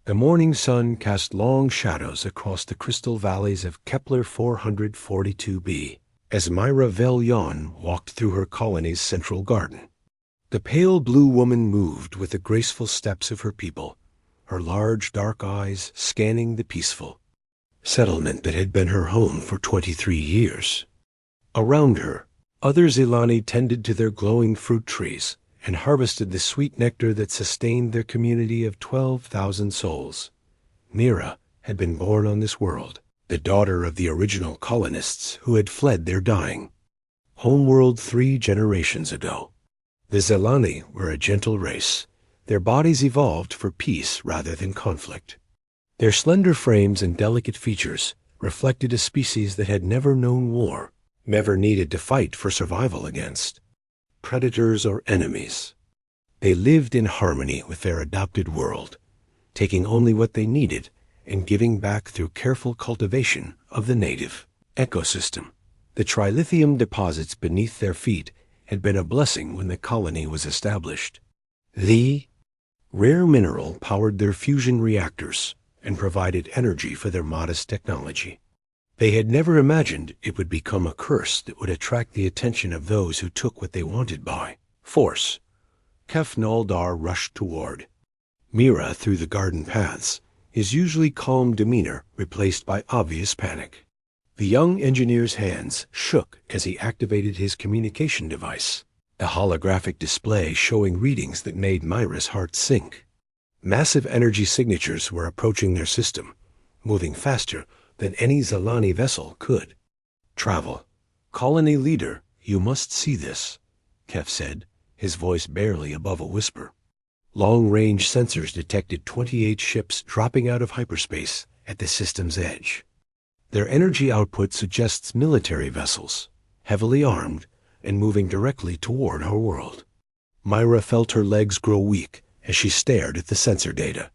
The morning sun cast long shadows across the crystal valleys of Kepler 442b as Myra Vellion walked through her colony's central garden. The pale blue woman moved with the graceful steps of her people, her large dark eyes scanning the peaceful settlement that had been her home for 23 years. Around her, other Zilani tended to their glowing fruit trees and harvested the sweet nectar that sustained their community of 12,000 souls. Mira had been born on this world, the daughter of the original colonists who had fled their dying homeworld 3 generations ago. The Zilani were a gentle race. Their bodies evolved for peace rather than conflict. Their slender frames and delicate features reflected a species that had never known war, never needed to fight for survival against predators or enemies. They lived in harmony with their adopted world, taking only what they needed and giving back through careful cultivation of the native ecosystem. The trilithium deposits beneath their feet had been a blessing when the colony was established. The rare mineral powered their fusion reactors and provided energy for their modest technology. They had never imagined it would become a curse that would attract the attention of those who took what they wanted by force. Kef Noldar rushed toward Mira through the garden paths, his usually calm demeanor replaced by obvious panic. The young engineer's hands shook as he activated his communication device, a holographic display showing readings that made Myra's heart sink. Massive energy signatures were approaching their system, moving faster than any Zilani vessel could. Travel. Colony leader, you must see this, Kef said, his voice barely above a whisper. Long-range sensors detected 28 ships dropping out of hyperspace at the system's edge. Their energy output suggests military vessels, heavily armed and moving directly toward her world. Myra felt her legs grow weak as she stared at the sensor data.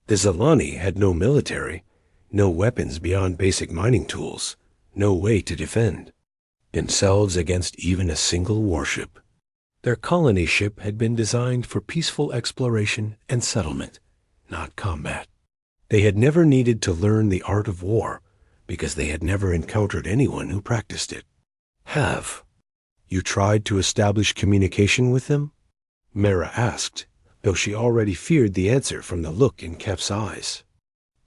The Zilani had no military, no weapons beyond basic mining tools, no way to defend themselves against even a single warship. Their colony ship had been designed for peaceful exploration and settlement, not combat. They had never needed to learn the art of war because they had never encountered anyone who practiced it. Have you tried to establish communication with them? Mira asked, though she already feared the answer from the look in Kef's eyes.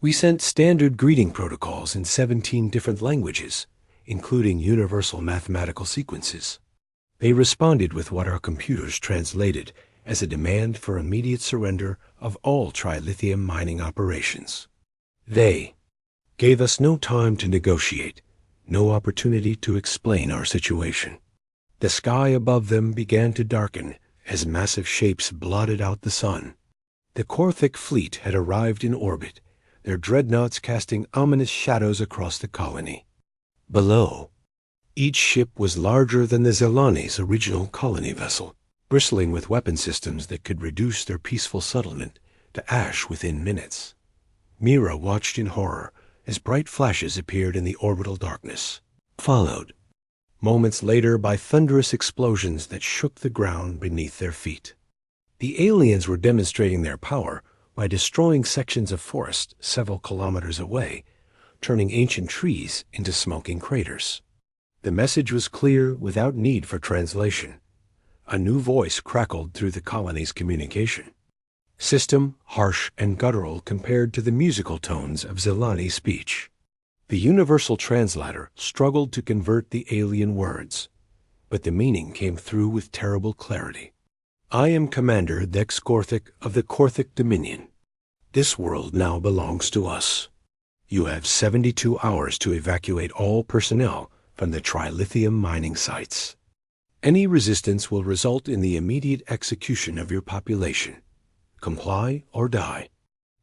We sent standard greeting protocols in 17 different languages, including universal mathematical sequences. They responded with what our computers translated as a demand for immediate surrender of all trilithium mining operations. They gave us no time to negotiate, no opportunity to explain our situation. The sky above them began to darken as massive shapes blotted out the sun. The Korthic fleet had arrived in orbit, their dreadnoughts casting ominous shadows across the colony. Below, each ship was larger than the Zilani's original colony vessel, bristling with weapon systems that could reduce their peaceful settlement to ash within minutes. Mira watched in horror as bright flashes appeared in the orbital darkness, followed moments later by thunderous explosions that shook the ground beneath their feet. The aliens were demonstrating their power by destroying sections of forest several kilometers away, turning ancient trees into smoking craters. The message was clear without need for translation. A new voice crackled through the colony's communication. System, harsh and guttural compared to the musical tones of Zilani speech. The universal translator struggled to convert the alien words, but the meaning came through with terrible clarity. I am Commander Dex Korthic of the Korthic Dominion. This world now belongs to us. You have 72 hours to evacuate all personnel from the trilithium mining sites. Any resistance will result in the immediate execution of your population. Comply or die.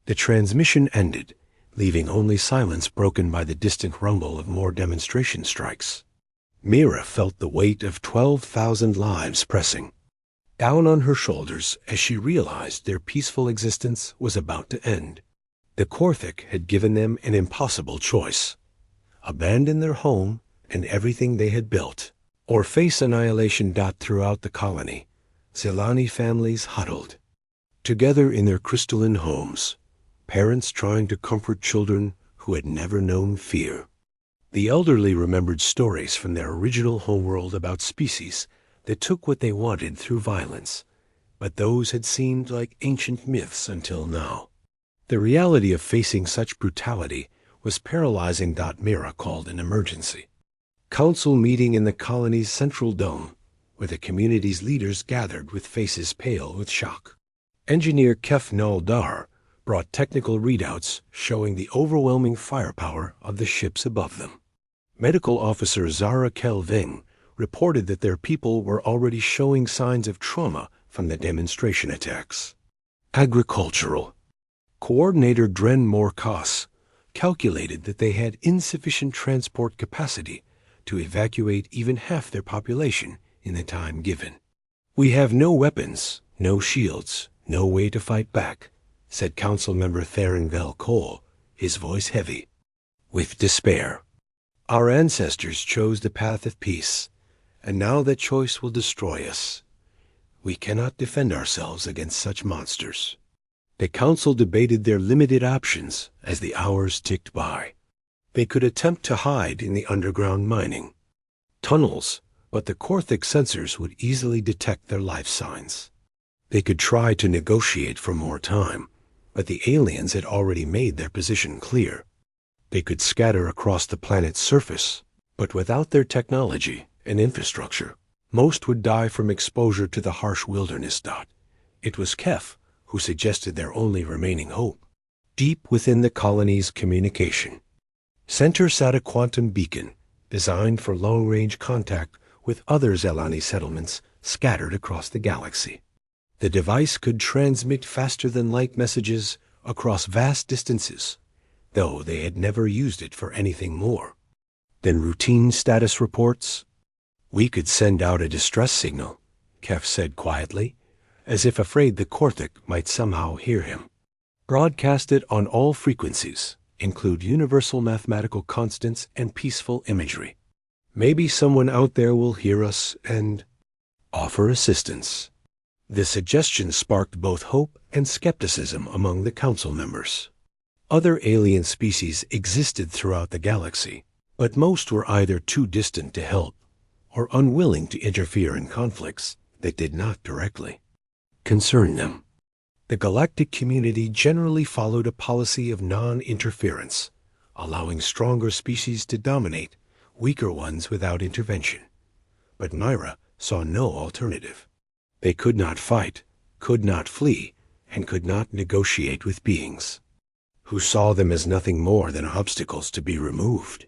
The transmission ended, leaving only silence broken by the distant rumble of more demonstration strikes. Mira felt the weight of 12,000 lives pressing down on her shoulders as she realized their peaceful existence was about to end. The Korthic had given them an impossible choice: abandon their home and everything they had built, or face annihilation. Throughout the colony, Zilani families huddled together in their crystalline homes, parents trying to comfort children who had never known fear. The elderly remembered stories from their original homeworld about species that took what they wanted through violence, but those had seemed like ancient myths until now. The reality of facing such brutality was paralyzing. Mira called an emergency council meeting in the colony's central dome, where the community's leaders gathered with faces pale with shock. Engineer Kef Naldar brought technical readouts showing the overwhelming firepower of the ships above them. Medical Officer Zara Kelving reported that their people were already showing signs of trauma from the demonstration attacks. Agricultural Coordinator Dren Morkas calculated that they had insufficient transport capacity to evacuate even half their population in the time given. "We have no weapons, no shields, no way to fight back," said Councilmember Therenvel Cole, his voice heavy with despair. "Our ancestors chose the path of peace, and now that choice will destroy us. We cannot defend ourselves against such monsters." The council debated their limited options as the hours ticked by. They could attempt to hide in the underground mining tunnels, but the Korthic sensors would easily detect their life signs. They could try to negotiate for more time, but the aliens had already made their position clear. They could scatter across the planet's surface, but without their technology and infrastructure, most would die from exposure to the harsh wilderness. It was Kef who suggested their only remaining hope. Deep within the colony's communication center sat a quantum beacon designed for long-range contact with other Zelani settlements scattered across the galaxy. The device could transmit faster-than-light messages across vast distances, though they had never used it for anything more than routine status reports. "We could send out a distress signal," Kef said quietly, as if afraid the Korthic might somehow hear him. "Broadcast it on all frequencies, include universal mathematical constants and peaceful imagery. Maybe someone out there will hear us and offer assistance." The suggestion sparked both hope and skepticism among the council members. Other alien species existed throughout the galaxy, but most were either too distant to help or unwilling to interfere in conflicts that did not directly concern them. The galactic community generally followed a policy of non-interference, allowing stronger species to dominate weaker ones without intervention. But Myra saw no alternative. They could not fight, could not flee, and could not negotiate with beings who saw them as nothing more than obstacles to be removed.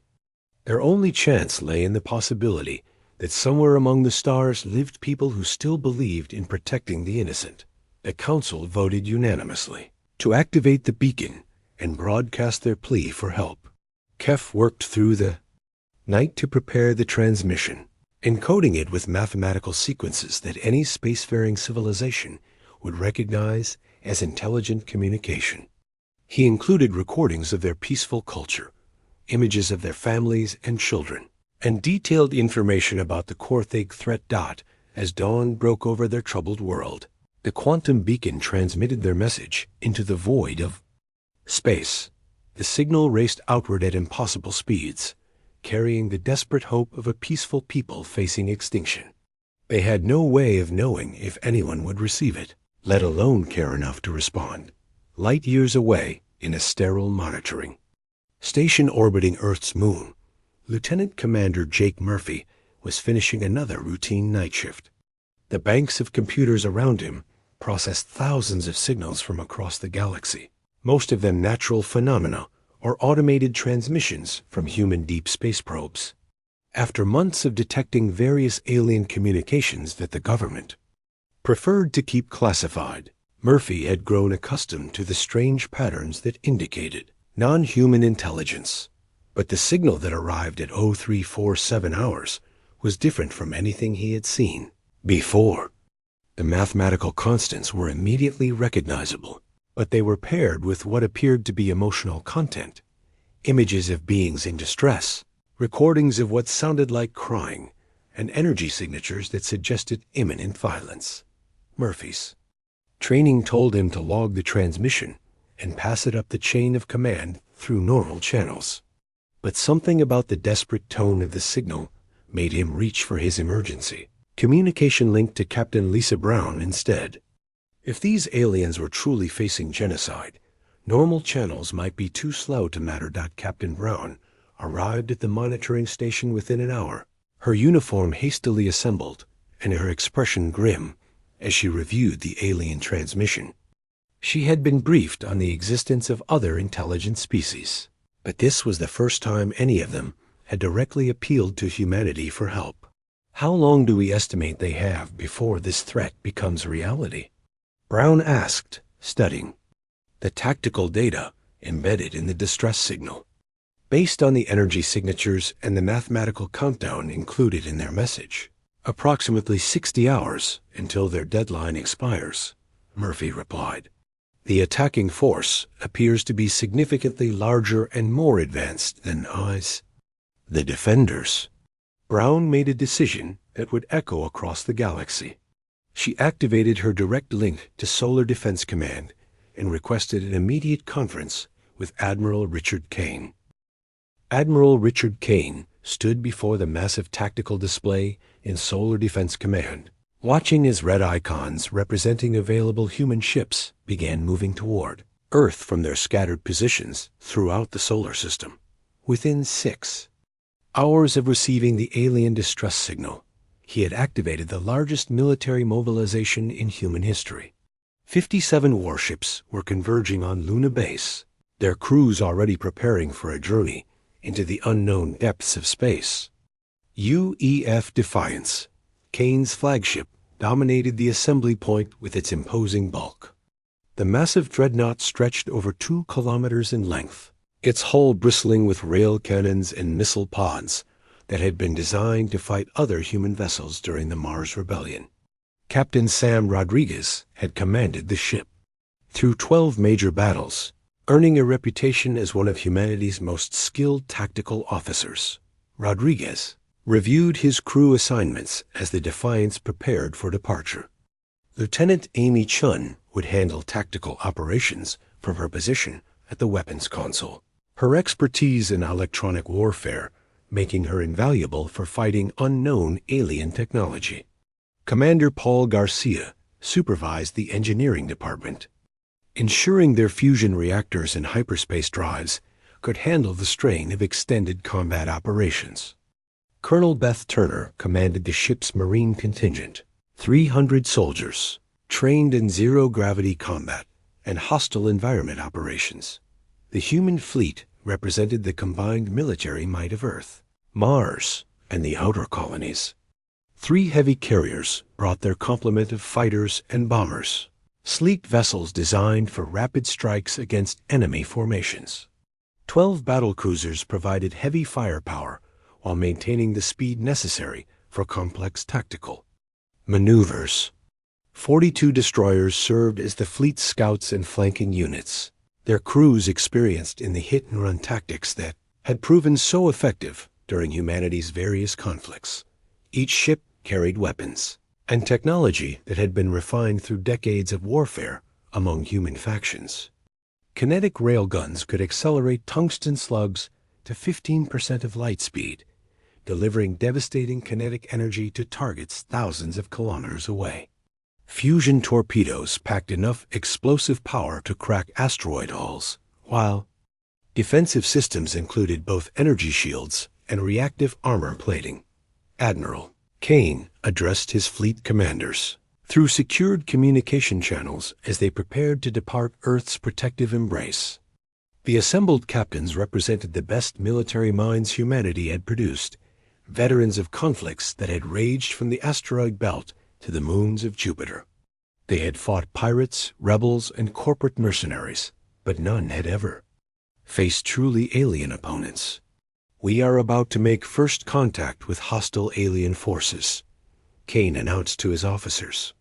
Their only chance lay in the possibility that somewhere among the stars lived people who still believed in protecting the innocent. The council voted unanimously to activate the beacon and broadcast their plea for help. Kef worked through the night to prepare the transmission, encoding it with mathematical sequences that any spacefaring civilization would recognize as intelligent communication. He included recordings of their peaceful culture, images of their families and children, and detailed information about the Korthig threat. As dawn broke over their troubled world, the quantum beacon transmitted their message into the void of space. The signal raced outward at impossible speeds, carrying the desperate hope of a peaceful people facing extinction. They had no way of knowing if anyone would receive it, let alone care enough to respond. Light years away in a sterile monitoring station orbiting Earth's moon, Lieutenant Commander Jake Murphy was finishing another routine night shift. The banks of computers around him processed thousands of signals from across the galaxy, most of them natural phenomena or automated transmissions from human deep space probes. After months of detecting various alien communications that the government preferred to keep classified, Murphy had grown accustomed to the strange patterns that indicated non-human intelligence. But the signal that arrived at 0347 hours was different from anything he had seen before. The mathematical constants were immediately recognizable, but they were paired with what appeared to be emotional content, images of beings in distress, recordings of what sounded like crying, and energy signatures that suggested imminent violence. Murphy's training told him to log the transmission and pass it up the chain of command through normal channels. But something about the desperate tone of the signal made him reach for his emergency communication link to Captain Lisa Brown instead. If these aliens were truly facing genocide, normal channels might be too slow to matter. Captain Brown arrived at the monitoring station within an hour, her uniform hastily assembled and her expression grim as she reviewed the alien transmission. She had been briefed on the existence of other intelligent species, but this was the first time any of them had directly appealed to humanity for help. How long do we estimate they have before this threat becomes reality? Brown asked, studying the tactical data embedded in the distress signal. Based on the energy signatures and the mathematical countdown included in their message, approximately 60 hours until their deadline expires, Murphy replied. The attacking force appears to be significantly larger and more advanced than ours. The defenders. Brown made a decision that would echo across the galaxy. She activated her direct link to Solar Defense Command and requested an immediate conference with Admiral Richard Kane. Admiral Richard Kane stood before the massive tactical display in Solar Defense Command, watching as red icons representing available human ships began moving toward Earth from their scattered positions throughout the solar system. Within 6 hours of receiving the alien distress signal, he had activated the largest military mobilization in human history. 57 warships were converging on Luna Base, their crews already preparing for a journey into the unknown depths of space. UEF Defiance, Kane's flagship, dominated the assembly point with its imposing bulk. The massive dreadnought stretched over 2 kilometers in length, its hull bristling with rail cannons and missile pods that had been designed to fight other human vessels during the Mars Rebellion. Captain Sam Rodriguez had commanded the ship through 12 major battles, earning a reputation as one of humanity's most skilled tactical officers. Rodriguez reviewed his crew assignments as the Defiance prepared for departure. Lieutenant Amy Chun would handle tactical operations from her position at the weapons console, her expertise in electronic warfare making her invaluable for fighting unknown alien technology. Commander Paul Garcia supervised the engineering department, ensuring their fusion reactors and hyperspace drives could handle the strain of extended combat operations. Colonel Beth Turner commanded the ship's Marine contingent, 300 soldiers, trained in zero-gravity combat and hostile environment operations. The human fleet represented the combined military might of Earth, Mars, and the outer colonies. 3 heavy carriers brought their complement of fighters and bombers, sleek vessels designed for rapid strikes against enemy formations. 12 battlecruisers provided heavy firepower while maintaining the speed necessary for complex tactical maneuvers. 42 destroyers served as the fleet's scouts and flanking units, their crews experienced in the hit-and-run tactics that had proven so effective during humanity's various conflicts. Each ship carried weapons and technology that had been refined through decades of warfare among human factions. Kinetic railguns could accelerate tungsten slugs to 15% of light speed, delivering devastating kinetic energy to targets thousands of kilometers away. Fusion torpedoes packed enough explosive power to crack asteroid hulls, while defensive systems included both energy shields and reactive armor plating. Admiral Kane addressed his fleet commanders through secured communication channels as they prepared to depart Earth's protective embrace. The assembled captains represented the best military minds humanity had produced, veterans of conflicts that had raged from the asteroid belt to the moons of Jupiter. They had fought pirates, rebels, and corporate mercenaries, but none had ever faced truly alien opponents. "We are about to make first contact with hostile alien forces," Kane announced to his officers.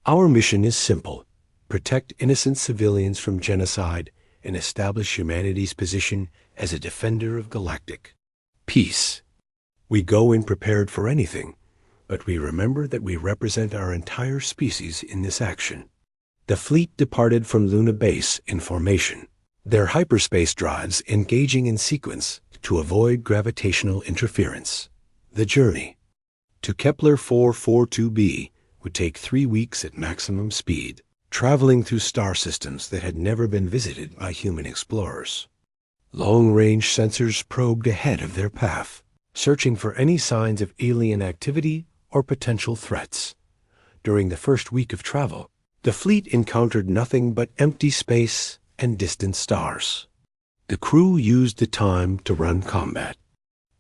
"Our mission is simple: protect innocent civilians from genocide and establish humanity's position as a defender of galactic peace. We go in prepared for anything, but we remember that we represent our entire species in this action." The fleet departed from Luna Base in formation, their hyperspace drives engaging in sequence to avoid gravitational interference. The journey to Kepler 442b would take 3 weeks at maximum speed, traveling through star systems that had never been visited by human explorers. Long-range sensors probed ahead of their path, searching for any signs of alien activity or potential threats. During the first week of travel, the fleet encountered nothing but empty space and distant stars. The crew used the time to run combat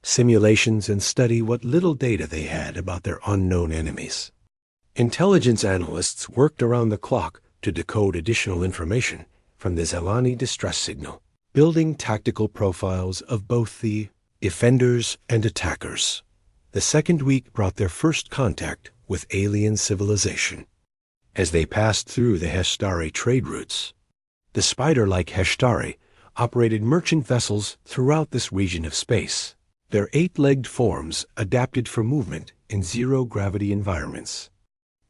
simulations and study what little data they had about their unknown enemies. Intelligence analysts worked around the clock to decode additional information from the Zelani distress signal, building tactical profiles of both the defenders and attackers. The second week brought their first contact with alien civilization. As they passed through the Hestari trade routes, the spider-like Hestari operated merchant vessels throughout this region of space. Their 8-legged forms adapted for movement in zero-gravity environments.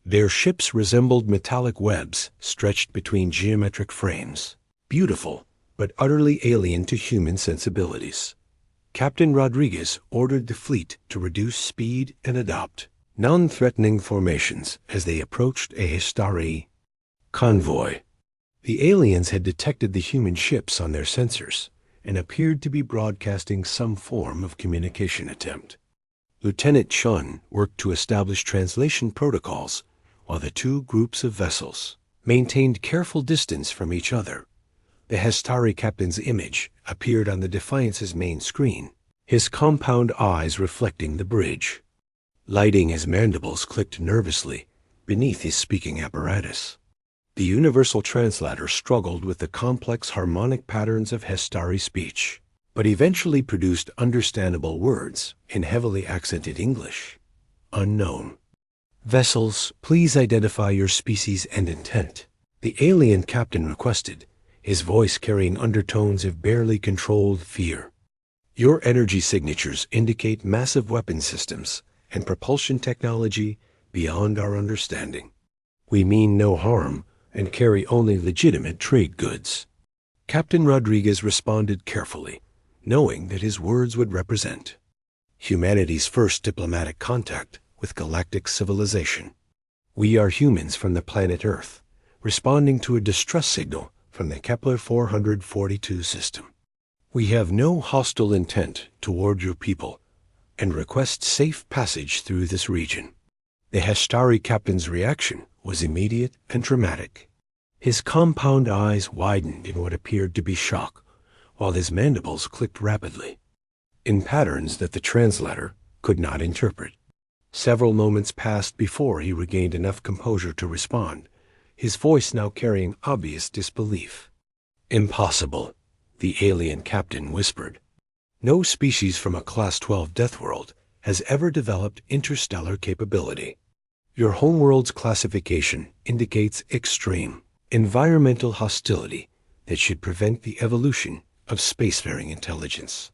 Their ships resembled metallic webs stretched between geometric frames, beautiful but utterly alien to human sensibilities. Captain Rodriguez ordered the fleet to reduce speed and adopt non-threatening formations as they approached a Hestari convoy. The aliens had detected the human ships on their sensors and appeared to be broadcasting some form of communication attempt. Lieutenant Chun worked to establish translation protocols while the two groups of vessels maintained careful distance from each other. The Hestari captain's image appeared on the Defiance's main screen, his compound eyes reflecting the bridge. Lighting his mandibles clicked nervously beneath his speaking apparatus. The universal translator struggled with the complex harmonic patterns of Hestari speech, but eventually produced understandable words in heavily accented English. Unknown. Vessels, please identify your species and intent, the alien captain requested, his voice carrying undertones of barely controlled fear. Your energy signatures indicate massive weapon systems and propulsion technology beyond our understanding. We mean no harm and carry only legitimate trade goods. Captain Rodriguez responded carefully, knowing that his words would represent humanity's first diplomatic contact with galactic civilization. We are humans from the planet Earth, responding to a distress signal from the Kepler 442 system. We have no hostile intent toward your people and request safe passage through this region. The Hestari captain's reaction was immediate and dramatic. His compound eyes widened in what appeared to be shock, while his mandibles clicked rapidly, in patterns that the translator could not interpret. Several moments passed before he regained enough composure to respond, his voice now carrying obvious disbelief. Impossible, the alien captain whispered. No species from a Class 12 Deathworld has ever developed interstellar capability. Your homeworld's classification indicates extreme environmental hostility that should prevent the evolution of spacefaring intelligence.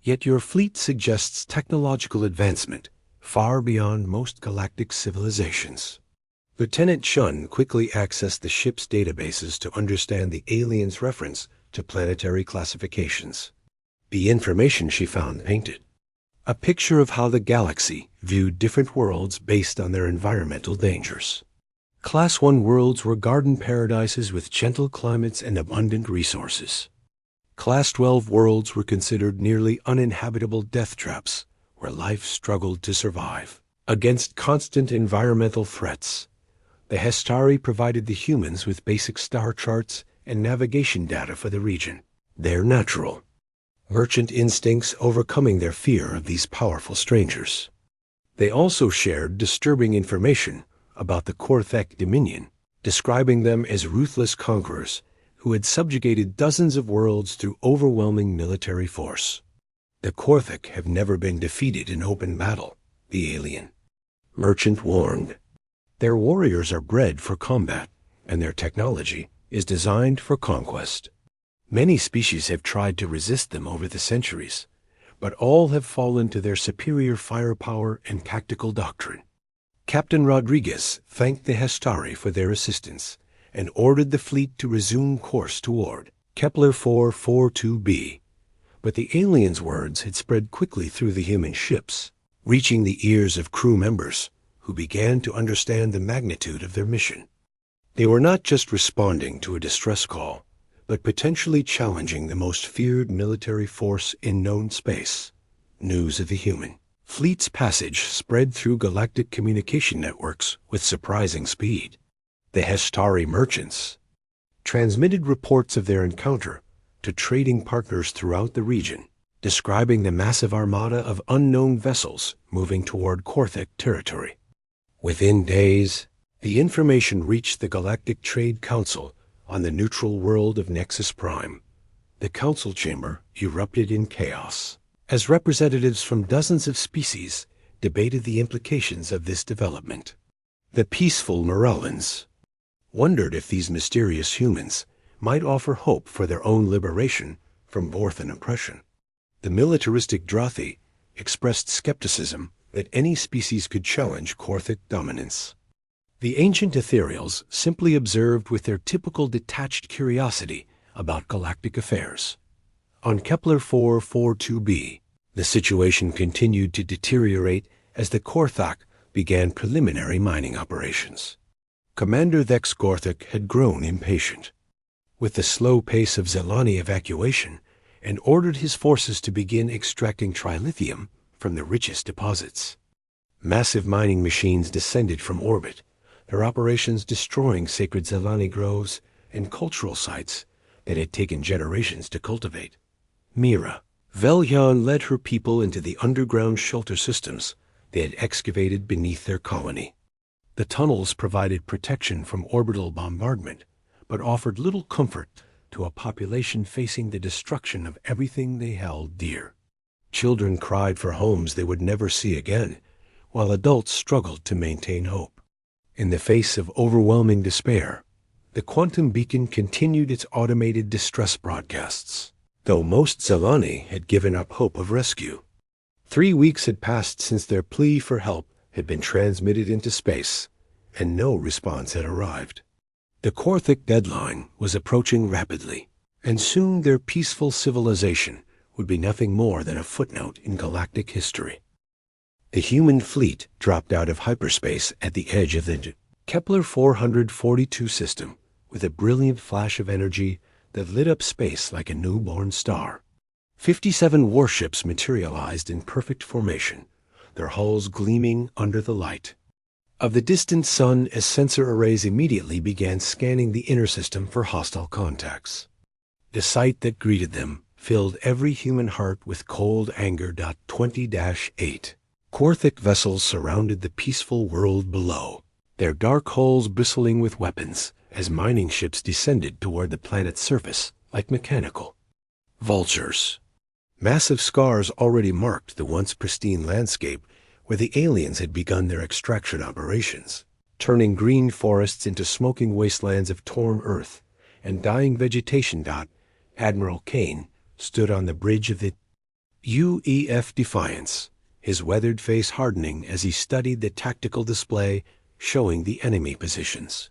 Yet your fleet suggests technological advancement far beyond most galactic civilizations. Lieutenant Chun quickly accessed the ship's databases to understand the aliens' reference to planetary classifications. The information she found painted a picture of how the galaxy viewed different worlds based on their environmental dangers. Class 1 worlds were garden paradises with gentle climates and abundant resources. Class 12 worlds were considered nearly uninhabitable death traps where life struggled to survive against constant environmental threats. The Hestari provided the humans with basic star charts and navigation data for the region. Their natural merchant instincts overcoming their fear of these powerful strangers. They also shared disturbing information about the Korthek Dominion, describing them as ruthless conquerors who had subjugated dozens of worlds through overwhelming military force. The Korthek have never been defeated in open battle, the alien merchant warned. Their warriors are bred for combat, and their technology is designed for conquest. Many species have tried to resist them over the centuries, but all have fallen to their superior firepower and tactical doctrine. Captain Rodriguez thanked the Hestari for their assistance and ordered the fleet to resume course toward Kepler 442b. But the aliens' words had spread quickly through the human ships, reaching the ears of crew members who began to understand the magnitude of their mission. They were not just responding to a distress call, but potentially challenging the most feared military force in known space. News of the human fleet's passage spread through galactic communication networks with surprising speed. The Hestari merchants transmitted reports of their encounter to trading partners throughout the region, describing the massive armada of unknown vessels moving toward Korthik territory. Within days, the information reached the Galactic Trade Council on the neutral world of Nexus Prime. The council chamber erupted in chaos as representatives from dozens of species debated the implications of this development. The peaceful Morellans wondered if these mysterious humans might offer hope for their own liberation from Vorthan oppression. The militaristic Drothi expressed skepticism that any species could challenge Korthik dominance. The ancient ethereals simply observed with their typical detached curiosity about galactic affairs. On Kepler 442b, the situation continued to deteriorate as the Korthak began preliminary mining operations. Commander Thex Korthik had grown impatient with the slow pace of Zelani evacuation and ordered his forces to begin extracting trilithium from the richest deposits. Massive mining machines descended from orbit, their operations destroying sacred Zelani groves and cultural sites that had taken generations to cultivate. Mira Velyan led her people into the underground shelter systems they had excavated beneath their colony. The tunnels provided protection from orbital bombardment, but offered little comfort to a population facing the destruction of everything they held dear. Children cried for homes they would never see again, while adults struggled to maintain hope. In the face of overwhelming despair, the quantum beacon continued its automated distress broadcasts, though most Zelani had given up hope of rescue. 3 weeks had passed since their plea for help had been transmitted into space, and no response had arrived. The Korthik deadline was approaching rapidly, and soon their peaceful civilization would be nothing more than a footnote in galactic history. The human fleet dropped out of hyperspace at the edge of the Kepler 442 system with a brilliant flash of energy that lit up space like a newborn star. 57 warships materialized in perfect formation, their hulls gleaming under the light of the distant sun as sensor arrays immediately began scanning the inner system for hostile contacts. The sight that greeted them filled every human heart with cold anger. 20-8. Korthik vessels surrounded the peaceful world below, their dark hulls bristling with weapons as mining ships descended toward the planet's surface like mechanical vultures. Massive scars already marked the once pristine landscape where the aliens had begun their extraction operations, turning green forests into smoking wastelands of torn earth and dying vegetation. Admiral Kane stood on the bridge of the UEF Defiance, his weathered face hardening as he studied the tactical display showing the enemy positions.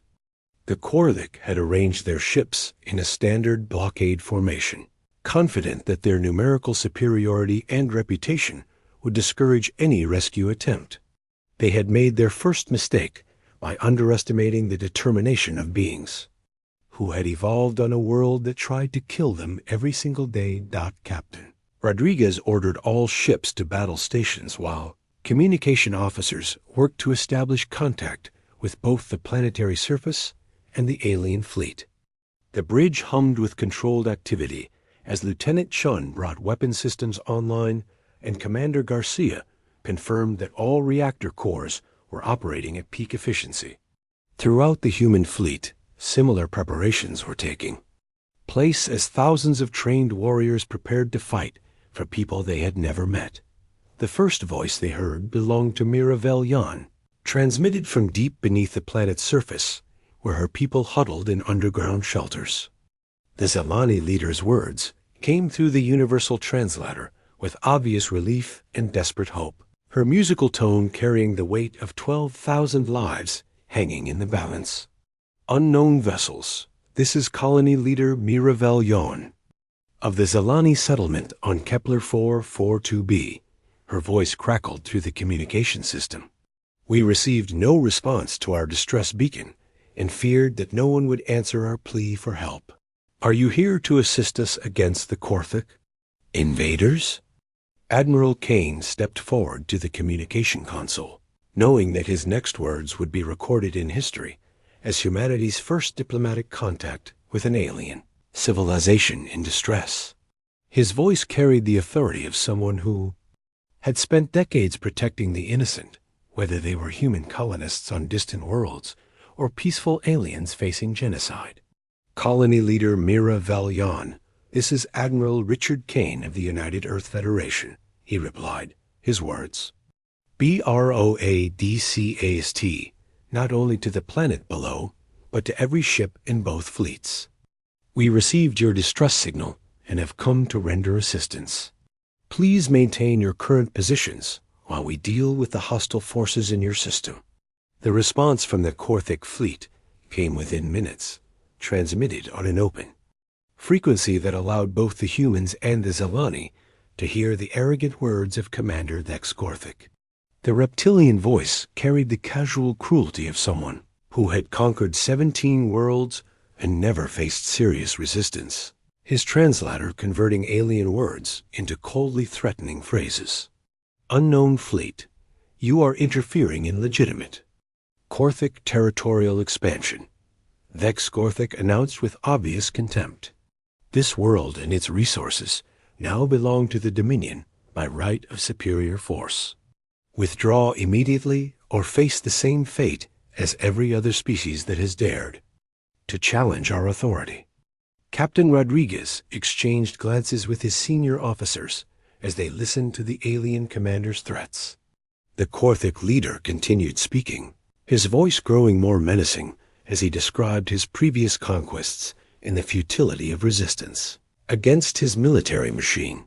The Korthik had arranged their ships in a standard blockade formation, confident that their numerical superiority and reputation would discourage any rescue attempt. They had made their first mistake by underestimating the determination of beings who had evolved on a world that tried to kill them every single day. Captain Rodriguez ordered all ships to battle stations while communication officers worked to establish contact with both the planetary surface and the alien fleet. The bridge hummed with controlled activity as Lieutenant Chun brought weapon systems online and Commander Garcia confirmed that all reactor cores were operating at peak efficiency. Throughout the human fleet, similar preparations were taking place as thousands of trained warriors prepared to fight for people they had never met. The first voice they heard belonged to Mira Velyan, transmitted from deep beneath the planet's surface, where her people huddled in underground shelters. The Zelani leader's words came through the universal translator with obvious relief and desperate hope, her musical tone carrying the weight of 12,000 lives hanging in the balance. Unknown vessels. This is colony leader Miravel Yon of the Zelani settlement on Kepler 442b. Her voice crackled through the communication system. We received no response to our distress beacon and feared that no one would answer our plea for help. Are you here to assist us against the Korthik? Invaders? Admiral Kane stepped forward to the communication console, knowing that his next words would be recorded in history as humanity's first diplomatic contact with an alien civilization in distress. His voice carried the authority of someone who had spent decades protecting the innocent, whether they were human colonists on distant worlds or peaceful aliens facing genocide. Colony leader Mira Valyan, this is Admiral Richard Kane of the United Earth Federation, he replied, his words. BROADCAST, not only to the planet below, but to every ship in both fleets. We received your distress signal and have come to render assistance. Please maintain your current positions while we deal with the hostile forces in your system. The response from the Korthik fleet came within minutes, transmitted on an open frequency that allowed both the humans and the Zelani to hear the arrogant words of Commander Thex Korthik. The reptilian voice carried the casual cruelty of someone who had conquered 17 worlds and never faced serious resistance, his translator converting alien words into coldly threatening phrases. Unknown fleet, you are interfering in legitimate Korthik territorial expansion, Thex Korthik announced with obvious contempt. This world and its resources now belong to the Dominion by right of superior force. Withdraw immediately or face the same fate as every other species that has dared to challenge our authority. Captain Rodriguez exchanged glances with his senior officers as they listened to the alien commander's threats. The Korthik leader continued speaking, his voice growing more menacing as he described his previous conquests and the futility of resistance against his military machine.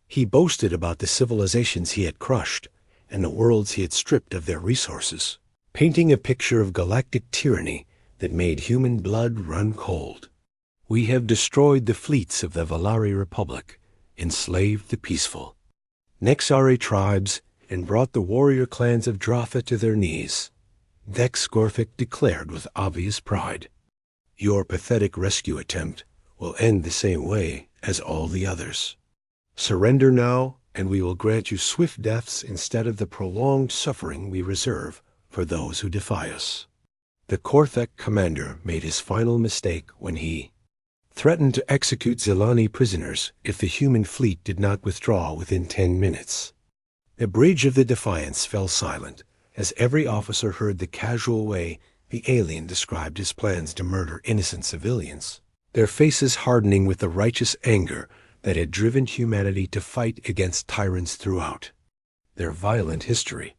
He boasted about the civilizations he had crushed and the worlds he had stripped of their resources, painting a picture of galactic tyranny that made human blood run cold. We have destroyed the fleets of the Valari Republic, enslaved the peaceful Nexari tribes, and brought the warrior clans of Dratha to their knees, Thex Korthik declared with obvious pride. Your pathetic rescue attempt will end the same way as all the others. Surrender now, and we will grant you swift deaths instead of the prolonged suffering we reserve for those who defy us. The Korthik commander made his final mistake when he threatened to execute Zelani prisoners if the human fleet did not withdraw within 10 minutes. The bridge of the Defiance fell silent as every officer heard the casual way the alien described his plans to murder innocent civilians, their faces hardening with the righteous anger that had driven humanity to fight against tyrants throughout their violent history.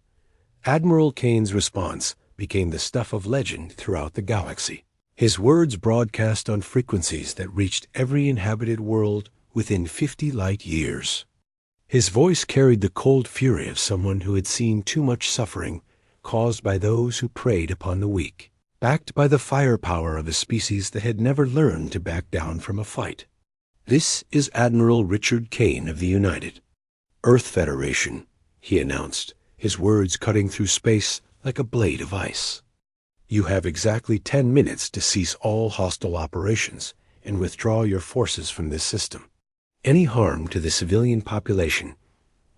Admiral Kane's response became the stuff of legend throughout the galaxy. His words broadcast on frequencies that reached every inhabited world within 50 light years. His voice carried the cold fury of someone who had seen too much suffering caused by those who preyed upon the weak, backed by the firepower of a species that had never learned to back down from a fight. This is Admiral Richard Kane of the United Earth Federation, he announced, his words cutting through space like a blade of ice. You have exactly 10 minutes to cease all hostile operations and withdraw your forces from this system. Any harm to the civilian population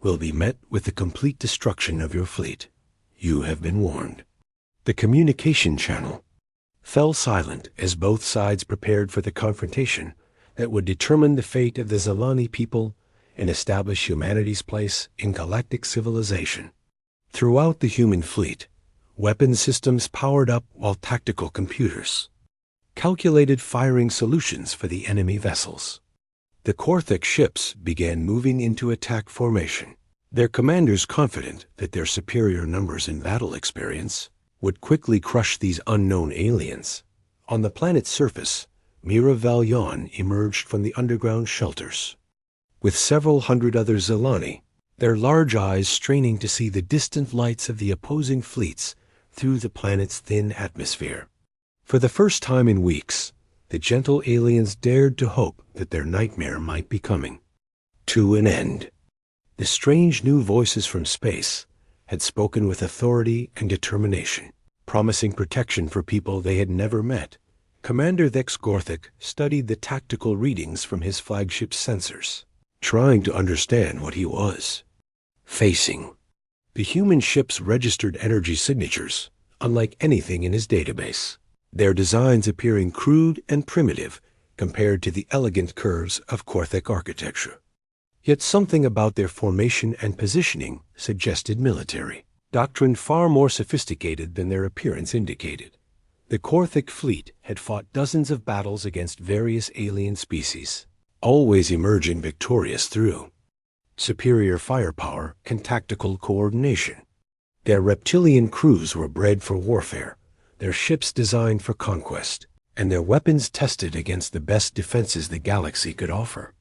will be met with the complete destruction of your fleet. You have been warned. The communication channel fell silent as both sides prepared for the confrontation that would determine the fate of the Zelani people and establish humanity's place in galactic civilization. Throughout the human fleet, weapon systems powered up while tactical computers calculated firing solutions for the enemy vessels. The Korthik ships began moving into attack formation, their commanders confident that their superior numbers and battle experience would quickly crush these unknown aliens. On the planet's surface, Mira Valyan emerged from the underground shelters, with several hundred other Zelani, their large eyes straining to see the distant lights of the opposing fleets through the planet's thin atmosphere. For the first time in weeks, the gentle aliens dared to hope that their nightmare might be coming to an end. The strange new voices from space had spoken with authority and determination, promising protection for people they had never met. Commander Thex Gorthic studied the tactical readings from his flagship's sensors, trying to understand what he was facing. The human ship's registered energy signatures, unlike anything in his database, their designs appearing crude and primitive compared to the elegant curves of Gorthic architecture. Yet something about their formation and positioning suggested military doctrine far more sophisticated than their appearance indicated. The Gorthic fleet had fought dozens of battles against various alien species, always emerging victorious through superior firepower and tactical coordination. Their reptilian crews were bred for warfare, their ships designed for conquest, and their weapons tested against the best defenses the galaxy could offer.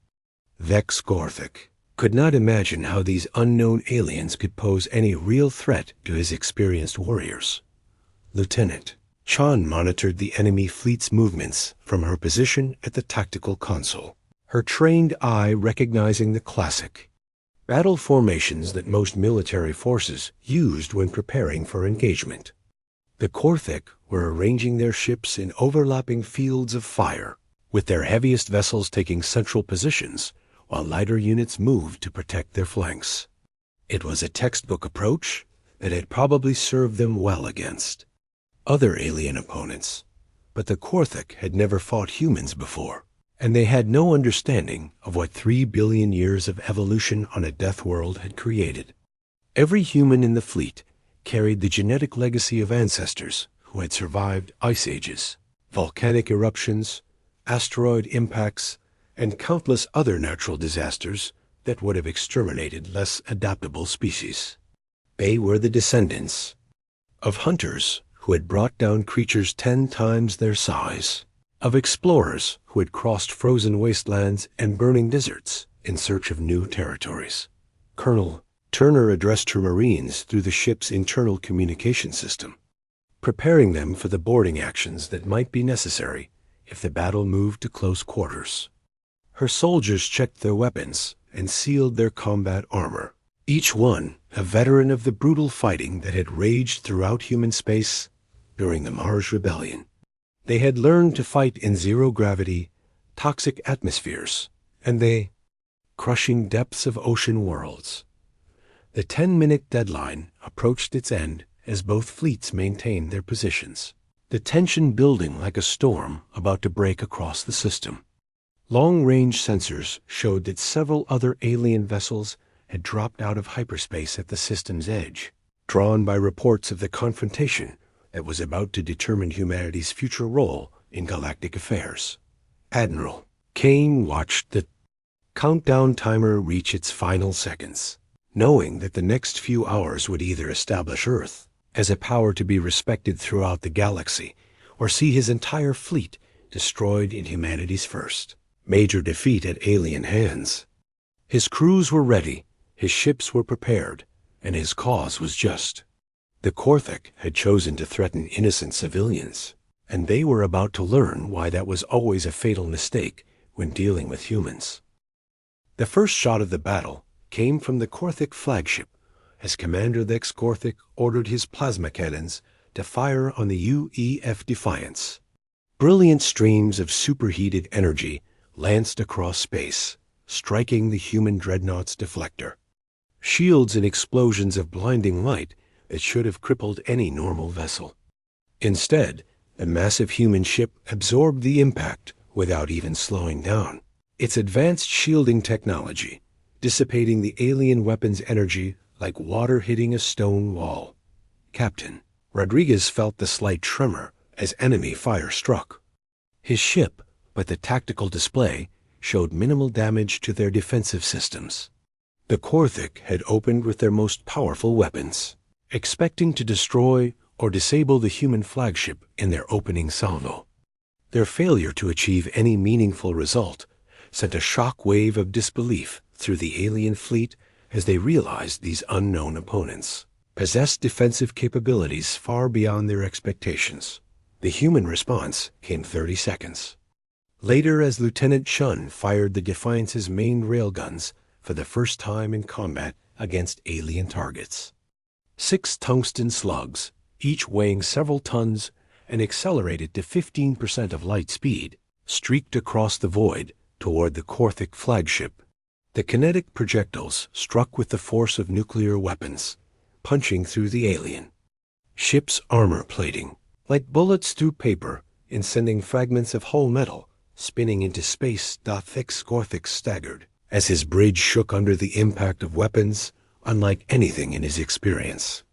Thex Gorthic could not imagine how these unknown aliens could pose any real threat to his experienced warriors. Lieutenant Chan monitored the enemy fleet's movements from her position at the tactical console, her trained eye recognizing the classic battle formations that most military forces used when preparing for engagement. The Gorthic were arranging their ships in overlapping fields of fire, with their heaviest vessels taking central positions while lighter units moved to protect their flanks. It was a textbook approach that had probably served them well against other alien opponents, but the Gorthic had never fought humans before, and they had no understanding of what 3 billion years of evolution on a death world had created. Every human in the fleet carried the genetic legacy of ancestors who had survived ice ages, volcanic eruptions, asteroid impacts, and countless other natural disasters that would have exterminated less adaptable species. They were the descendants of hunters who had brought down creatures 10 times their size, of explorers who had crossed frozen wastelands and burning deserts in search of new territories. Colonel Turner addressed her Marines through the ship's internal communication system, preparing them for the boarding actions that might be necessary if the battle moved to close quarters. Her soldiers checked their weapons and sealed their combat armor, each one a veteran of the brutal fighting that had raged throughout human space during the Mars Rebellion. They had learned to fight in zero-gravity, toxic atmospheres, and the crushing depths of ocean worlds. The 10-minute deadline approached its end as both fleets maintained their positions, the tension building like a storm about to break across the system. Long-range sensors showed that several other alien vessels had dropped out of hyperspace at the system's edge, drawn by reports of the confrontation that was about to determine humanity's future role in galactic affairs. Admiral Kane watched the countdown timer reach its final seconds, knowing that the next few hours would either establish Earth as a power to be respected throughout the galaxy or see his entire fleet destroyed in humanity's first major defeat at alien hands. His crews were ready, his ships were prepared, and his cause was just. The Gorthic had chosen to threaten innocent civilians, and they were about to learn why that was always a fatal mistake when dealing with humans. The first shot of the battle came from the Gorthic flagship as Commander Thex Gorthic ordered his plasma cannons to fire on the UEF Defiance. Brilliant streams of superheated energy lanced across space, striking the human dreadnought's deflector. Shields and explosions of blinding light that should have crippled any normal vessel. Instead, the massive human ship absorbed the impact without even slowing down, its advanced shielding technology dissipating the alien weapon's energy like water hitting a stone wall. Captain Rodriguez felt the slight tremor as enemy fire struck. His ship, but the tactical display, showed minimal damage to their defensive systems. The Gorthic had opened with their most powerful weapons, expecting to destroy or disable the human flagship in their opening salvo. Their failure to achieve any meaningful result sent a shock wave of disbelief through the alien fleet as they realized these unknown opponents possessed defensive capabilities far beyond their expectations. The human response came 30 seconds. Later, as Lieutenant Chun fired the Defiance's main railguns for the first time in combat against alien targets. 6 tungsten slugs, each weighing several tons and accelerated to 15% of light speed, streaked across the void toward the Korthik flagship. The kinetic projectiles struck with the force of nuclear weapons, punching through the alien ship's armor plating, like bullets through paper, and sending fragments of whole metal spinning into space. Thick Korthik staggered as his bridge shook under the impact of weapons unlike anything in his experience.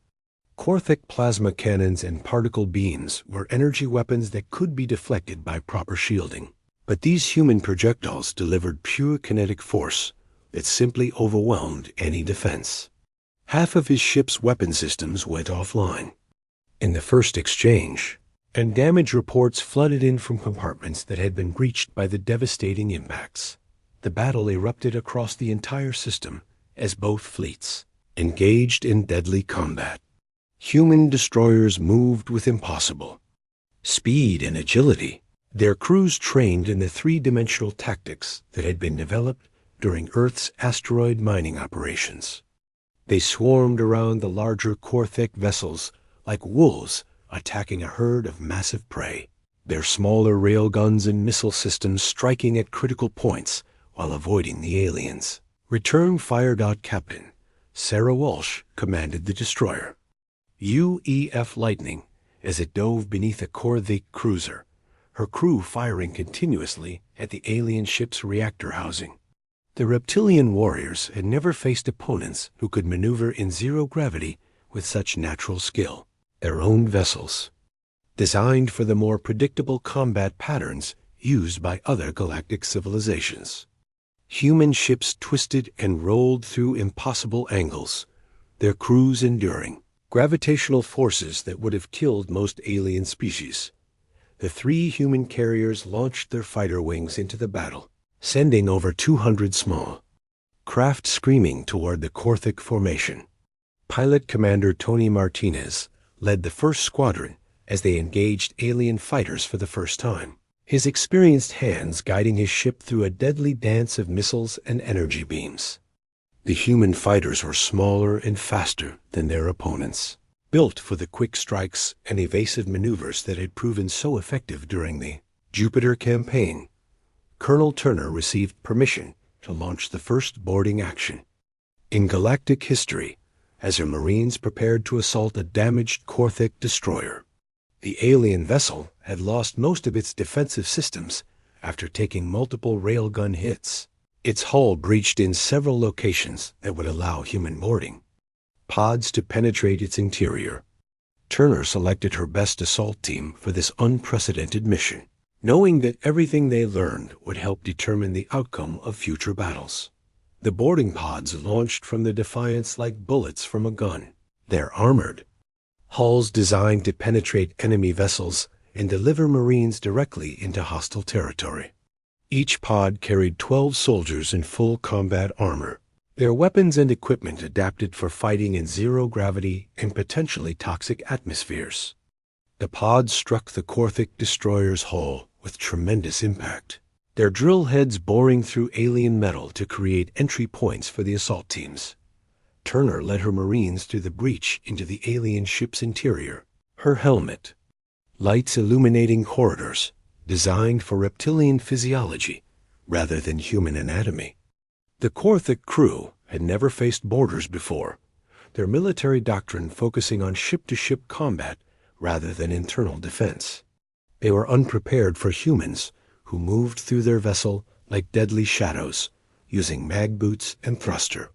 Korthik plasma cannons and particle beams were energy weapons that could be deflected by proper shielding, but these human projectiles delivered pure kinetic force that simply overwhelmed any defense. Half of his ship's weapon systems went offline in the first exchange, and damage reports flooded in from compartments that had been breached by the devastating impacts. The battle erupted across the entire system as both fleets engaged in deadly combat. Human destroyers moved with impossible speed and agility, their crews trained in the three-dimensional tactics that had been developed during Earth's asteroid mining operations. They swarmed around the larger Korthik vessels like wolves attacking a herd of massive prey, their smaller railguns and missile systems striking at critical points while avoiding the aliens. Return fire. Captain Sarah Walsh commanded the destroyer UEF Lightning as it dove beneath a Korthik cruiser, her crew firing continuously at the alien ship's reactor housing. The reptilian warriors had never faced opponents who could maneuver in zero gravity with such natural skill. Their own vessels, designed for the more predictable combat patterns used by other galactic civilizations. Human ships twisted and rolled through impossible angles, their crews enduring gravitational forces that would have killed most alien species. The 3 human carriers launched their fighter wings into the battle, sending over 200 small craft screaming toward the Korthik formation. Pilot Commander Tony Martinez led the first squadron as they engaged alien fighters for the first time, his experienced hands guiding his ship through a deadly dance of missiles and energy beams. The human fighters were smaller and faster than their opponents, built for the quick strikes and evasive maneuvers that had proven so effective during the Jupiter campaign. Colonel Turner received permission to launch the first boarding action in galactic history as her Marines prepared to assault a damaged Korthik destroyer. The alien vessel had lost most of its defensive systems after taking multiple railgun hits. Its hull breached in several locations that would allow human boarding pods to penetrate its interior. Turner selected her best assault team for this unprecedented mission, knowing that everything they learned would help determine the outcome of future battles. The boarding pods launched from the Defiance like bullets from a gun, their armored hulls designed to penetrate enemy vessels and deliver Marines directly into hostile territory. Each pod carried 12 soldiers in full combat armor, their weapons and equipment adapted for fighting in zero-gravity and potentially toxic atmospheres. The pods struck the Korthik destroyer's hull with tremendous impact, their drill heads boring through alien metal to create entry points for the assault teams. Turner led her Marines through the breach into the alien ship's interior, her helmet lights illuminating corridors designed for reptilian physiology rather than human anatomy. The Korthik crew had never faced borders before, their military doctrine focusing on ship-to-ship combat rather than internal defense. They were unprepared for humans who moved through their vessel like deadly shadows, using mag boots and thruster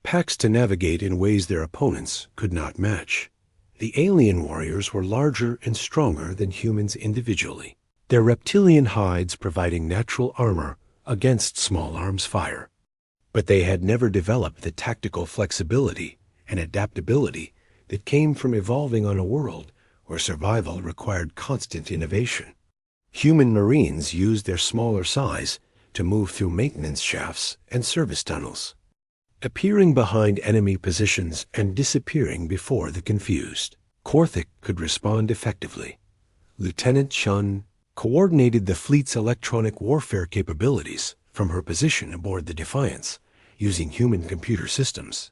packs to navigate in ways their opponents could not match. The alien warriors were larger and stronger than humans individually, their reptilian hides providing natural armor against small arms fire. But they had never developed the tactical flexibility and adaptability that came from evolving on a world where survival required constant innovation. Human Marines used their smaller size to move through maintenance shafts and service tunnels, appearing behind enemy positions and disappearing before the confused Korthik could respond effectively, Lieutenant Chun coordinated the fleet's electronic warfare capabilities from her position aboard the Defiance, using human computer systems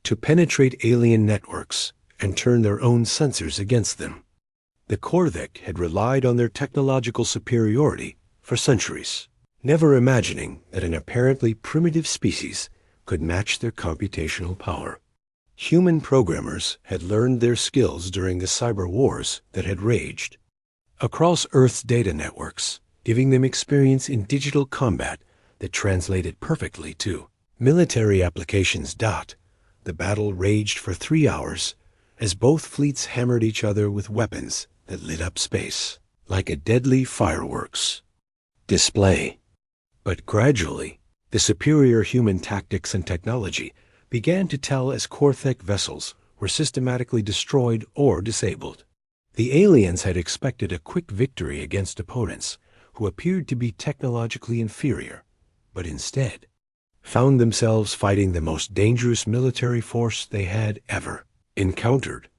to penetrate alien networks and turn their own sensors against them. The Korthik had relied on their technological superiority for centuries, never imagining that an apparently primitive species could match their computational power. Human programmers had learned their skills during the cyber wars that had raged across Earth's data networks, giving them experience in digital combat that translated perfectly to military applications. The battle raged for 3 hours as both fleets hammered each other with weapons that lit up space like a deadly fireworks display. But gradually, the superior human tactics and technology began to tell as Korthik vessels were systematically destroyed or disabled. The aliens had expected a quick victory against opponents who appeared to be technologically inferior, but instead found themselves fighting the most dangerous military force they had ever encountered.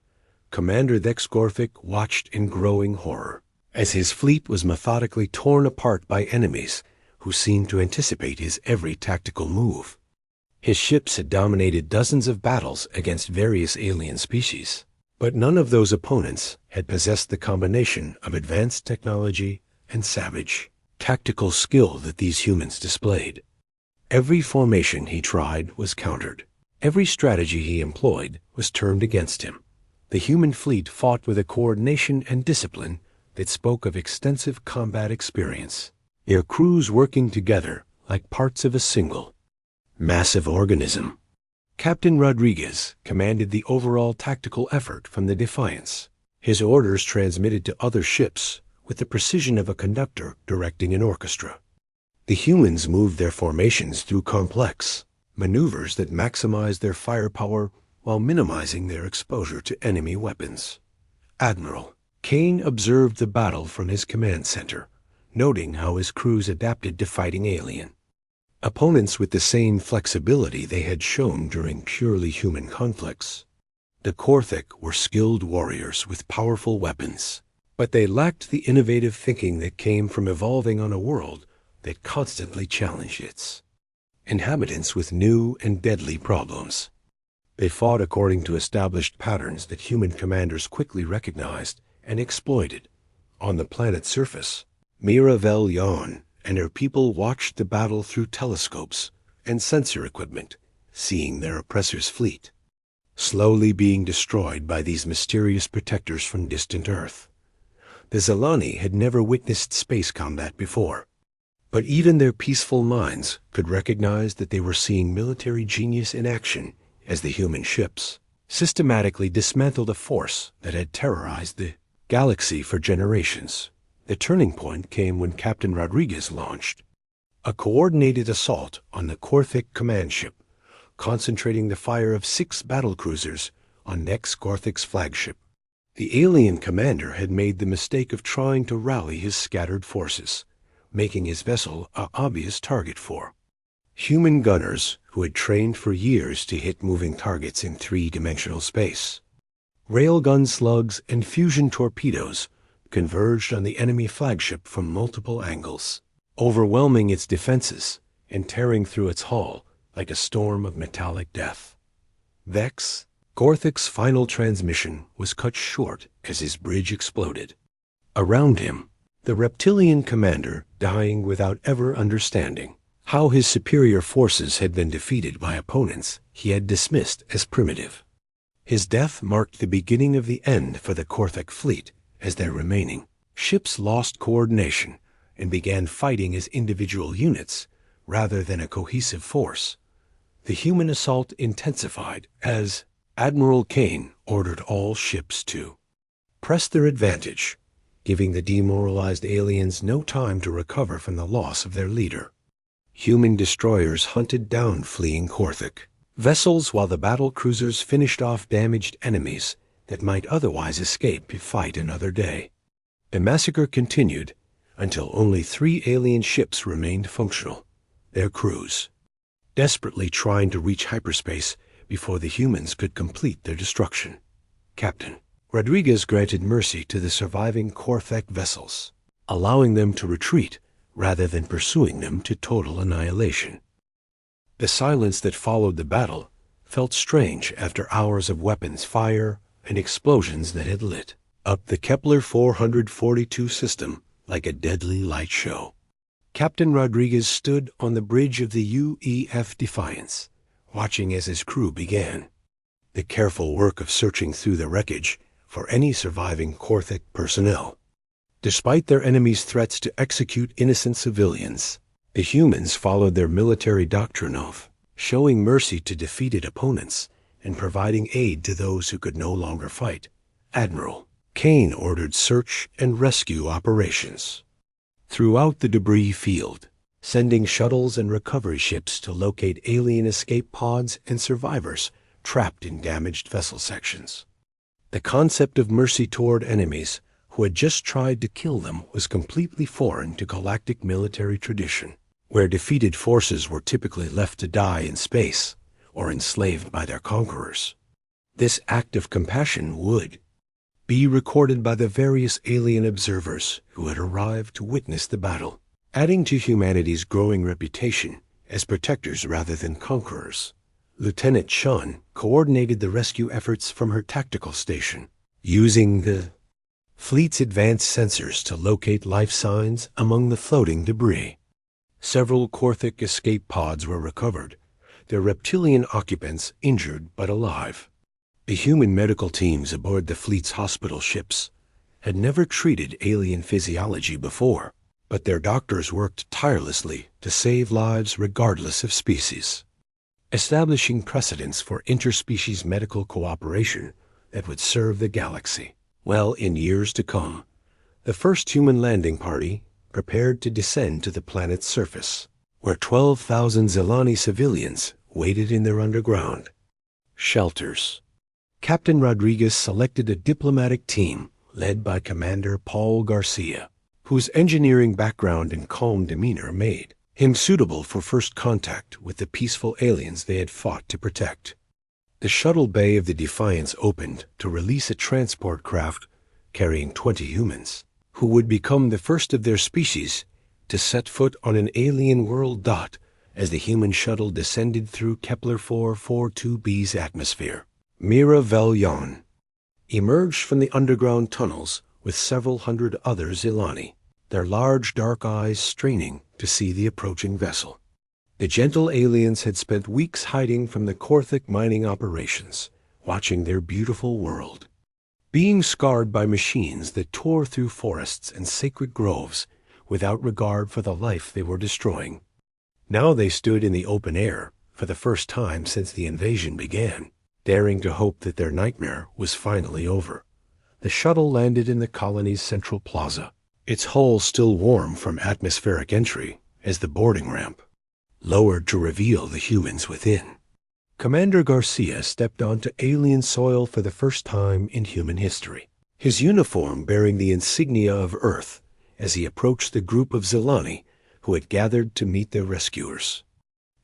Commander Thex Korthik watched in growing horror as his fleet was methodically torn apart by enemies who seemed to anticipate his every tactical move. His ships had dominated dozens of battles against various alien species, but none of those opponents had possessed the combination of advanced technology and savage tactical skill that these humans displayed. Every formation he tried was countered. Every strategy he employed was turned against him. The human fleet fought with a coordination and discipline that spoke of extensive combat experience, their crews working together like parts of a single, massive organism. Captain Rodriguez commanded the overall tactical effort from the Defiance, his orders transmitted to other ships with the precision of a conductor directing an orchestra. The humans moved their formations through complex maneuvers that maximized their firepower while minimizing their exposure to enemy weapons. Admiral Kane observed the battle from his command center, noting how his crews adapted to fighting alien opponents with the same flexibility they had shown during purely human conflicts. The Korthik were skilled warriors with powerful weapons, but they lacked the innovative thinking that came from evolving on a world that constantly challenged its inhabitants with new and deadly problems. They fought according to established patterns that human commanders quickly recognized and exploited. On the planet's surface, Miravel Yon and her people watched the battle through telescopes and sensor equipment, seeing their oppressor's fleet slowly being destroyed by these mysterious protectors from distant Earth. The Zelani had never witnessed space combat before, but even their peaceful minds could recognize that they were seeing military genius in action as the human ships systematically dismantled a force that had terrorized the galaxy for generations. The turning point came when Captain Rodriguez launched a coordinated assault on the Korthik command ship, concentrating the fire of 6 battlecruisers on Nex Korthik's flagship. The alien commander had made the mistake of trying to rally his scattered forces, making his vessel an obvious target for human gunners who had trained for years to hit moving targets in 3-dimensional space. Railgun slugs and fusion torpedoes converged on the enemy flagship from multiple angles, overwhelming its defenses and tearing through its hull like a storm of metallic death. Vex, Korthik's final transmission was cut short as his bridge exploded. Around him, the reptilian commander dying without ever understanding how his superior forces had been defeated by opponents he had dismissed as primitive. His death marked the beginning of the end for the Korthik fleet, as their remaining ships lost coordination and began fighting as individual units rather than a cohesive force. The human assault intensified as Admiral Kane ordered all ships to press their advantage, giving the demoralized aliens no time to recover from the loss of their leader. Human destroyers hunted down fleeing Korthik vessels while the battle cruisers finished off damaged enemies that might otherwise escape to fight another day. The massacre continued until only 3 alien ships remained functional, their crews desperately trying to reach hyperspace before the humans could complete their destruction. Captain Rodriguez granted mercy to the surviving Korthek vessels, allowing them to retreat rather than pursuing them to total annihilation. The silence that followed the battle felt strange after hours of weapons fire and explosions that had lit up the Kepler 442 system like a deadly light show. Captain Rodriguez stood on the bridge of the UEF Defiance, watching as his crew began the careful work of searching through the wreckage for any surviving Korthek personnel. Despite their enemies' threats to execute innocent civilians, the humans followed their military doctrine of showing mercy to defeated opponents and providing aid to those who could no longer fight. Admiral Kane ordered search and rescue operations throughout the debris field, sending shuttles and recovery ships to locate alien escape pods and survivors trapped in damaged vessel sections. The concept of mercy toward enemies who had just tried to kill them was completely foreign to galactic military tradition, where defeated forces were typically left to die in space or enslaved by their conquerors. This act of compassion would be recorded by the various alien observers who had arrived to witness the battle, adding to humanity's growing reputation as protectors rather than conquerors. Lieutenant Shun coordinated the rescue efforts from her tactical station, using the fleet's advanced sensors to locate life signs among the floating debris. Several Korthek escape pods were recovered, their reptilian occupants injured but alive. The human medical teams aboard the fleet's hospital ships had never treated alien physiology before, but their doctors worked tirelessly to save lives regardless of species, establishing precedents for interspecies medical cooperation that would serve the galaxy. Well, in years to come, the first human landing party prepared to descend to the planet's surface, where 12,000 Zelani civilians waited in their underground shelters. Captain Rodriguez selected a diplomatic team led by Commander Paul Garcia, whose engineering background and calm demeanor made him suitable for first contact with the peaceful aliens they had fought to protect. The shuttle bay of the Defiance opened to release a transport craft carrying 20 humans, who would become the first of their species to set foot on an alien world. As the human shuttle descended through Kepler 442b's atmosphere, Mira Velyon emerged from the underground tunnels with several hundred other Zelani, their large dark eyes straining to see the approaching vessel. The gentle aliens had spent weeks hiding from the Korthek mining operations, watching their beautiful world being scarred by machines that tore through forests and sacred groves without regard for the life they were destroying. Now they stood in the open air for the first time since the invasion began, daring to hope that their nightmare was finally over. The shuttle landed in the colony's central plaza, its hull still warm from atmospheric entry as the boarding ramp lowered to reveal the humans within. Commander Garcia stepped onto alien soil for the first time in human history, his uniform bearing the insignia of Earth as he approached the group of Zelani who had gathered to meet their rescuers.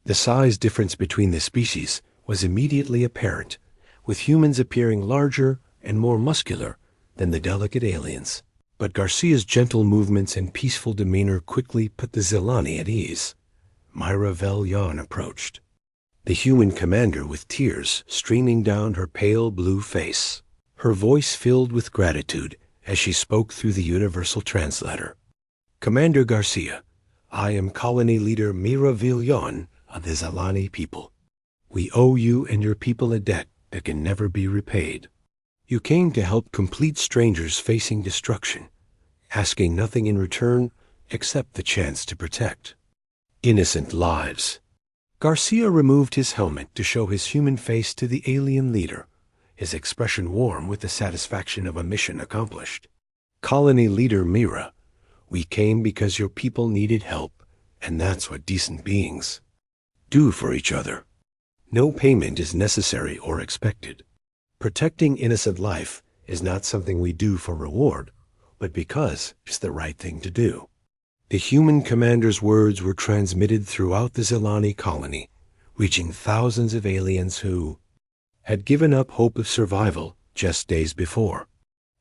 The size difference between the species was immediately apparent, with humans appearing larger and more muscular than the delicate aliens. But Garcia's gentle movements and peaceful demeanor quickly put the Zelani at ease. Myra Velyon approached, the human commander with tears streaming down her pale blue face, her voice filled with gratitude as she spoke through the universal translator. Commander Garcia, I am colony leader Mira Velyon of the Zelani people. We owe you and your people a debt that can never be repaid. You came to help complete strangers facing destruction, asking nothing in return except the chance to protect innocent lives. Garcia removed his helmet to show his human face to the alien leader, his expression warm with the satisfaction of a mission accomplished. Colony leader Mira, we came because your people needed help, and that's what decent beings do for each other. No payment is necessary or expected. Protecting innocent life is not something we do for reward, but because it's the right thing to do. The human commander's words were transmitted throughout the Zelani colony, reaching thousands of aliens who had given up hope of survival just days before.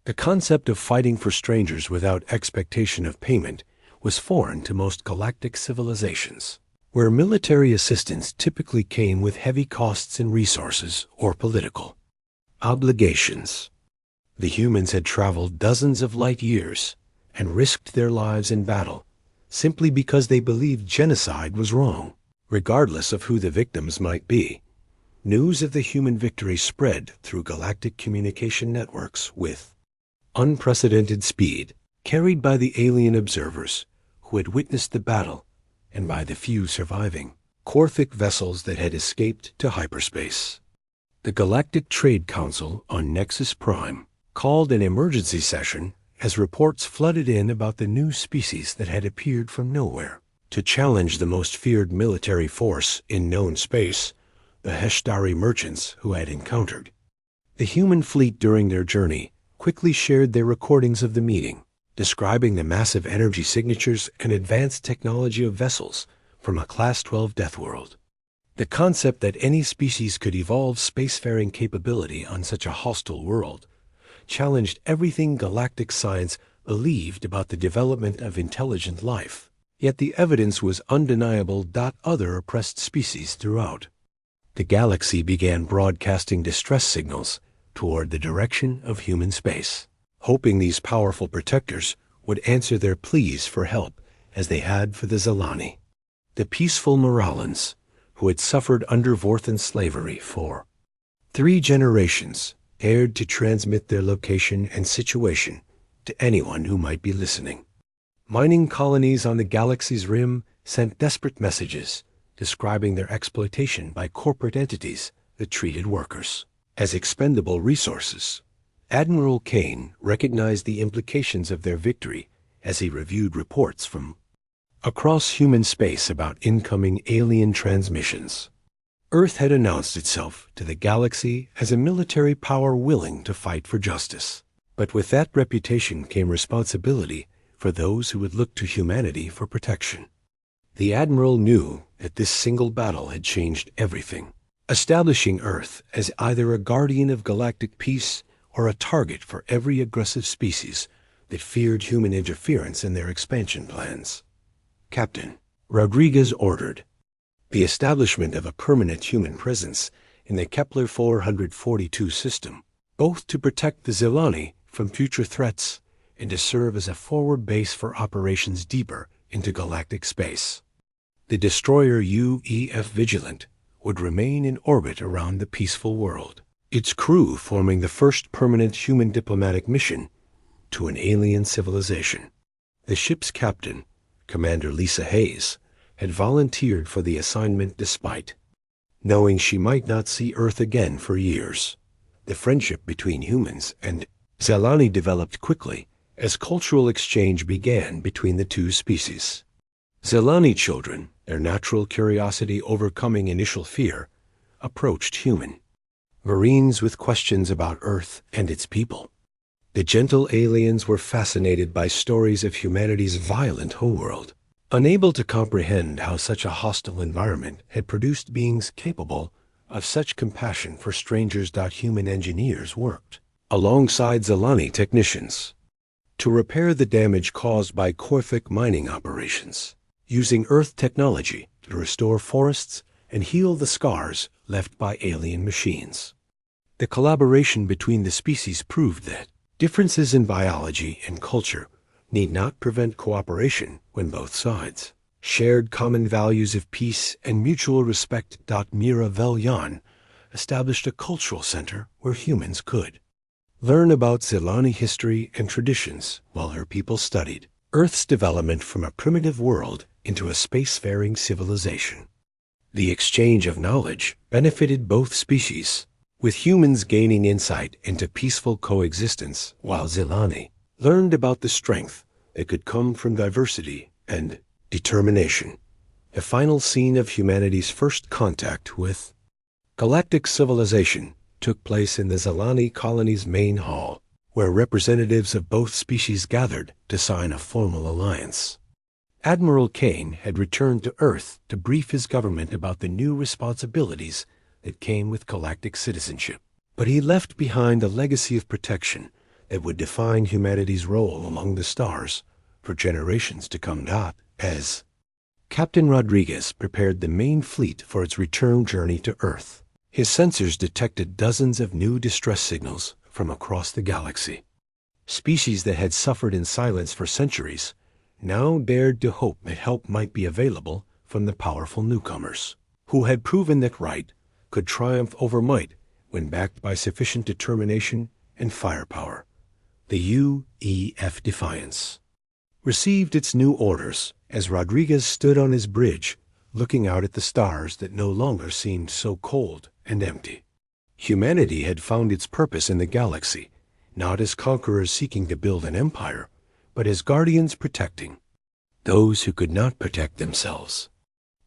The concept of fighting for strangers without expectation of payment was foreign to most galactic civilizations, where military assistance typically came with heavy costs in resources or political obligations. The humans had traveled dozens of light years and risked their lives in battle simply because they believed genocide was wrong, regardless of who the victims might be. News of the human victory spread through galactic communication networks with unprecedented speed, carried by the alien observers who had witnessed the battle and by the few surviving Corthic vessels that had escaped to hyperspace. The Galactic Trade Council on Nexus Prime called an emergency session as reports flooded in about the new species that had appeared from nowhere to challenge the most feared military force in known space, the Heshtari merchants who had encountered. The human fleet during their journey quickly shared their recordings of the meeting, describing the massive energy signatures and advanced technology of vessels from a Class 12 death world. The concept that any species could evolve spacefaring capability on such a hostile world challenged everything galactic science believed about the development of intelligent life. Yet the evidence was undeniable. Other oppressed species throughout the galaxy began broadcasting distress signals toward the direction of human space, hoping these powerful protectors would answer their pleas for help as they had for the Zelani, the peaceful Morallans who had suffered under Vorthan slavery for 3 generations, dared to transmit their location and situation to anyone who might be listening. Mining colonies on the galaxy's rim sent desperate messages describing their exploitation by corporate entities that treated workers as expendable resources. Admiral Kane recognized the implications of their victory as he reviewed reports from across human space about incoming alien transmissions. Earth had announced itself to the galaxy as a military power willing to fight for justice. But with that reputation came responsibility for those who would look to humanity for protection. The Admiral knew that this single battle had changed everything, establishing Earth as either a guardian of galactic peace or a target for every aggressive species that feared human interference in their expansion plans. Captain Rodriguez ordered the establishment of a permanent human presence in the Kepler 442 system, both to protect the Zelani from future threats and to serve as a forward base for operations deeper into galactic space. The destroyer UEF Vigilant would remain in orbit around the peaceful world, its crew forming the first permanent human diplomatic mission to an alien civilization. The ship's captain, Commander Lisa Hayes, had volunteered for the assignment despite knowing she might not see Earth again for years. The friendship between humans and Zelani developed quickly as cultural exchange began between the two species. Zelani children, their natural curiosity overcoming initial fear, approached human Marines with questions about Earth and its people. The gentle aliens were fascinated by stories of humanity's violent homeworld, unable to comprehend how such a hostile environment had produced beings capable of such compassion for strangers. Human engineers worked alongside Zelani technicians to repair the damage caused by Corthic mining operations, using Earth technology to restore forests and heal the scars left by alien machines. The collaboration between the species proved that differences in biology and culture need not prevent cooperation when both sides shared common values of peace and mutual respect. Mira Velyan established a cultural center where humans could learn about Zelani history and traditions while her people studied Earth's development from a primitive world into a spacefaring civilization. The exchange of knowledge benefited both species, with humans gaining insight into peaceful coexistence while Zelani learned about the strength that could come from diversity and determination. The final scene of humanity's first contact with galactic civilization took place in the Zelani colony's main hall, where representatives of both species gathered to sign a formal alliance. Admiral Kane had returned to Earth to brief his government about the new responsibilities that came with galactic citizenship, but he left behind a legacy of protection that would define humanity's role among the stars for generations to come. As Captain Rodriguez prepared the main fleet for its return journey to Earth, his sensors detected dozens of new distress signals from across the galaxy. Species that had suffered in silence for centuries now dared to hope that help might be available from the powerful newcomers, who had proven that right could triumph over might when backed by sufficient determination and firepower. The UEF Defiance received its new orders as Rodriguez stood on his bridge, looking out at the stars that no longer seemed so cold and empty. Humanity had found its purpose in the galaxy, not as conquerors seeking to build an empire, but as guardians protecting those who could not protect themselves.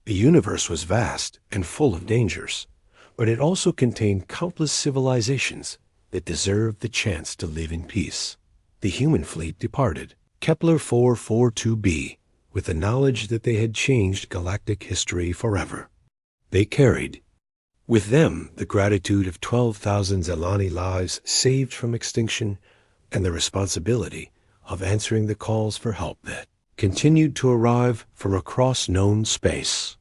The universe was vast and full of dangers, but it also contained countless civilizations that deserved the chance to live in peace. The human fleet departed Kepler 442b with the knowledge that they had changed galactic history forever. They carried with them the gratitude of 12,000 Zelani lives saved from extinction and the responsibility of answering the calls for help that continued to arrive from across known space.